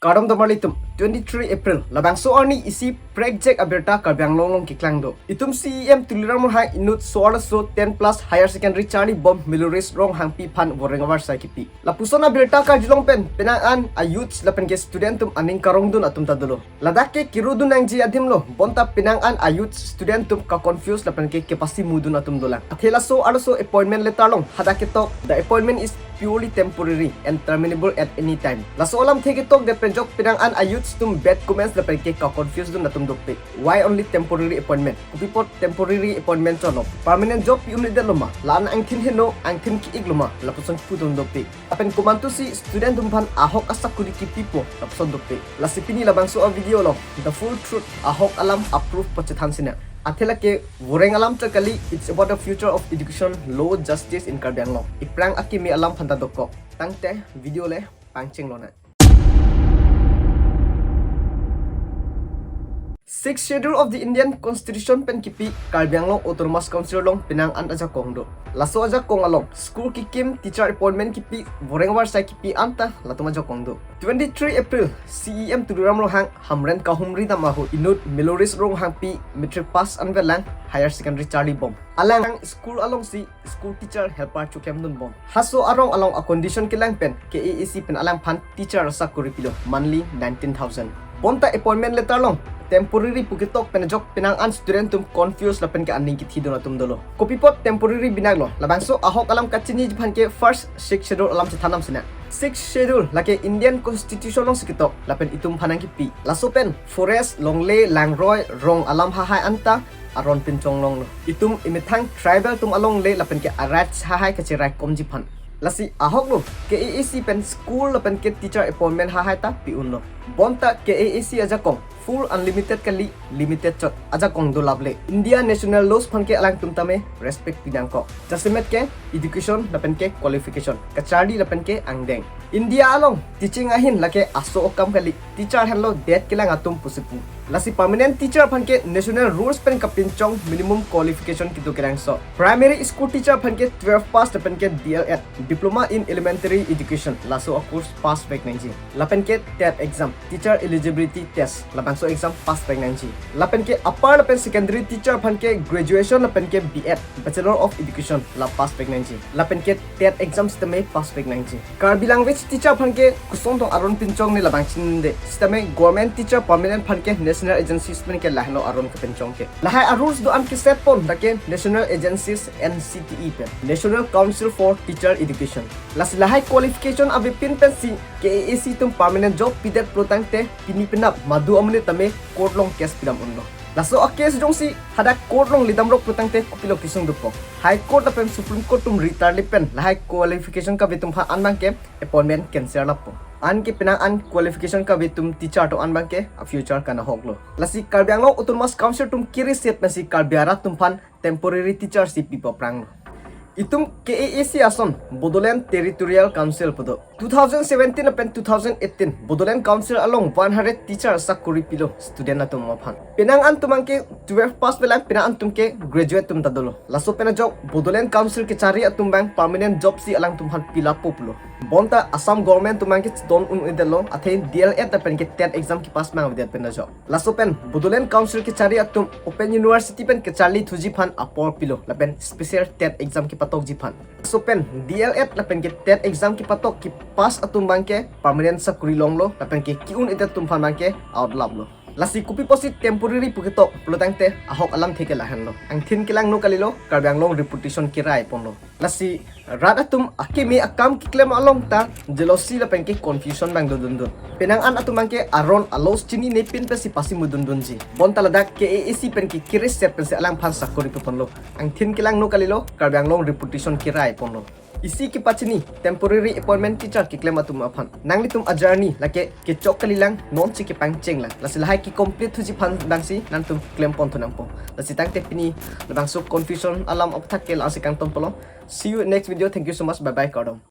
Kadam Damalitum, 23 April, labangso arni isi project aberta karbyang longlong kiklang do. Itum CEM tuliram hai inut soal so 10 plus higher secondary chani bom Meloris Ronghangpi Phan Sakori. Lapuson aberta ka jilong pen Penang ahut lapen ke studentum aning karong dun atum tadulo. Ladak ke kirudun ang ji adim lo. Bonta Penang ahut studentum ka confuse lapen ke Pasimu dun atum dolang. Athela so also appointment letter long. Hada ketok, the appointment is purely temporary and terminable at any time. Laso alam theke tok de penjok Penang ahut tum bad comments lapen ke ka confuse dun atum dopik. Why only temporary appointment? Kupipot temporary appointment chono. Permanent job unit de loma. Lan ang thin heno ang thin ki igloma. Lapuson putun dopik. Apen kumantu si student tumpan ahok asakuri ki pipo lapuson dopik. Lasi pini labangso a video lo. The full truth ahok alam approve pachethan sina. Athela ke voreng alam terkali it's about the future of education, law, justice in Karbiang law. Iprang aki mi alam phanta dokko. Tangte video le pangching lo na. Sixth schedule of the Indian Constitution pen kepi Karbiang Long Autonomous Council long Penang ajok do. Laso ajak kong along school kikim teacher appointment kipi voreng war sai kipi anta latuma ajok do. 23 April CEM Hamren Hamren kahumri ahut inut Meloris Ronghangpi metric pass Alang higher secondary Charlie bomb. Alang school along si school teacher helper chukem dun bom. Haso arong along a condition kelang pen KAAC pen alang phan teacher Sakori pilo monthly 19,000. Bonta appointment letter long temporary pukitok penajok Penang studentum confused lapen ke aning kit hidon atum dolo. Kopipot temporary binak lo labangso ahok alam ka chini jpan ke first sixth schedule alam chathanam sina. Sixth schedule lake Indian Constitution long sikitok lapen itum phanang kipi. Laso pen forest longle langroy rong alam hahai anta aron pinchong long lo. Itum imithang tribal tum along le lapen ke arat hahai kachirai komji phan. Lasi ahok lo KAAC pen school lapen ke teacher appointment hahai ta piun lo. Bonta KAAC ajakong full unlimited kali limited chot ajakong do lable. India national laws phan ke alang tumtame respect pinang ko. Jasimet ke education lapen ke qualification. Kachari lapen ke angdeng. India along teaching ahin lake aso okam kali teacher hello det kilang atum pusipu. Lasi permanent teacher phan ke national rules pen kapinchong minimum qualification kitu kerang so. Primary school teacher phan ke 12 pass lapen ke DLED diploma in elementary education. Laso of course pass pregnancy. Lapen ke TET exam teacher eligibility test. Labangso exam pass pregnancy. Lapen ke upper lapen secondary teacher phan ke graduation lapen ke BEd bachelor of education la pass pregnancy. Lapen ke TET exam sisteme pass pregnancy. Karbi language teacher phan ke kusong tong aron pinchong ni labangsin de sisteme government teacher permanent phan ke national agencies pen ke lahno aron ke penchong ke lahai rules do am ke set pon dake national agencies NCTE pen National Council for Teacher Education. Las lahai qualification abi pin pen si KAAC tum permanent job pidet protang te pini pinap madu amne tame court long case pidam unno. Laso a case jong si hada court long lidam rok protang te kupilo kisung dupo. High Court apen Supreme Court tum retard pen lahai qualification ka bitum ha anbang ke appointment cancel lapo. An ke Penang qualification ka bitum teacher to anbang ke a future kana hoglo. Lasi Karbiang Long Autonomous Council tum kiri set pen si Karbiara tum phan temporary teacher si pipo prang. Itum KAAC ason Bodoland Territorial Council podo 2017 apen 2018 Bodoland Council along 100 teacher Sakori pilo student atum maphan Penang tumangke 12 pass pelang Penang tumke graduate tum tadolo laso pena job Bodoland Council ke cari atum bang permanent job si alang tumhan pila populo Bonta Assam government tumangke don idelo athe DLED apen ke TET exam ki pass mang videt pena job laso pen Bodoland Council ke cari atum Open University pen ke charli thuji phan apor pilo lapen special TET exam ki patok jipan. So pen DLED lapen ke TET exam ki patok ki pass atum bangke permanent Sakori long lo lapen ke kiun ida tumpan bangke out lab lo. Lasi kupi posit temporary puketok pelutang te ahok alam theke lahan lo. Ang thin kilang no kalilo Karbiang long reputation kirai pon lo. Lasi rat atum akimi akam ki claim along ta jealousy lapen ke confusion bang dun. Penang atum bangke aron alos chini ne pin pe si Pasimu dun ji. Bonta ladak KAAC pen ki kiris set pen si Alang Phan Sakori pon lo. Ang thin kilang no kalilo Karbiang long reputation kirai pon lo. Isi ki pachini temporary appointment teacher ki claim atum aphan nangli tum ajarni lake ke chok kalilang non chi ki pangcheng lang lasi lahai ki complete thuji phan dangsi nan tum claim pon thonam po lasi tang te pini labang so confusion alam opthak kel asikang tom polo. See you in next video. Thank you so much. Bye bye Kadam.